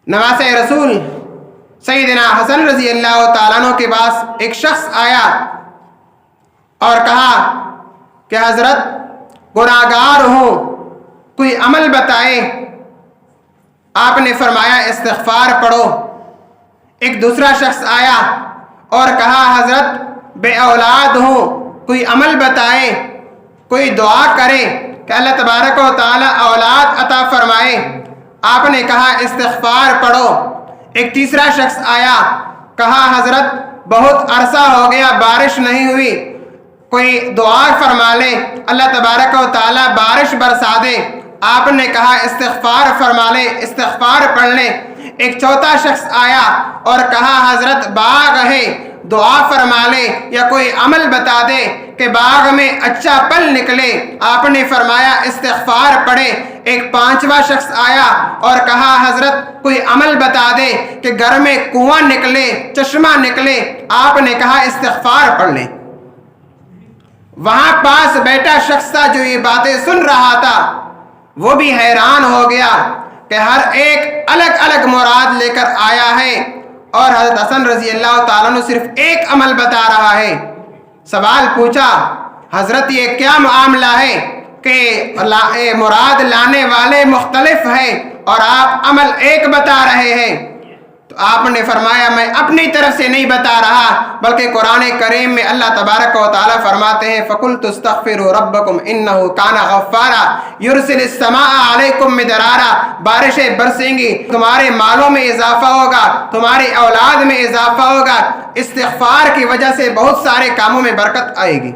نواسۂ رسول سیدنا حسن رضی اللہ تعالیٰ عنہ کے پاس ایک شخص آیا اور کہا کہ حضرت گناہگار ہوں، کوئی عمل بتائیں۔ آپ نے فرمایا استغفار پڑھو۔ ایک دوسرا شخص آیا اور کہا حضرت بے اولاد ہوں، کوئی عمل بتائیں، کوئی دعا کرے کہ اللہ تبارک و تعالی اولاد عطا فرمائے۔ آپ نے کہا استغفار پڑھو۔ ایک تیسرا شخص آیا، کہا حضرت بہت عرصہ ہو گیا بارش نہیں ہوئی، کوئی دعا فرما لے اللہ تبارک و تعالی بارش برسا دے۔ آپ نے کہا استغفار فرما لے، استغفار پڑھ لیں۔ ایک چوتھا شخص آیا اور کہا حضرت باغ ہے، دعا فرما لے یا کوئی عمل بتا دے کہ باغ میں اچھا پھل نکلے۔ آپ نے فرمایا استغفار پڑھے۔ ایک پانچواں شخص آیا اور کہا حضرت کوئی عمل بتا دے کہ گھر میں کنواں نکلے، چشمہ نکلے۔ آپ نے کہا استغفار پڑھ لیں۔ وہاں پاس بیٹھا شخص تھا جو یہ باتیں سن رہا تھا، وہ بھی حیران ہو گیا کہ ہر ایک الگ الگ مراد لے کر آیا ہے اور حضرت حسن رضی اللہ تعالیٰ عنہ صرف ایک عمل بتا رہا ہے۔ سوال پوچھا حضرت یہ کیا معاملہ ہے کہ مراد لانے والے مختلف ہیں اور آپ عمل ایک بتا رہے ہیں؟ تو آپ نے فرمایا میں اپنی طرف سے نہیں بتا رہا، بلکہ قرآن کریم میں اللہ تبارک و تعالیٰ فرماتے ہیں فَقُلْتُ اسْتَغْفِرُوا رَبَّكُمْ إِنَّهُ كَانَ غَفَّارًا يُرْسِلِ السَّمَاءَ عَلَيْكُمْ مِدْرَارًا، بارشیں برسیں گی، تمہارے مالوں میں اضافہ ہوگا، تمہاری اولاد میں اضافہ ہوگا۔ استغفار کی وجہ سے بہت سارے کاموں میں برکت آئے گی۔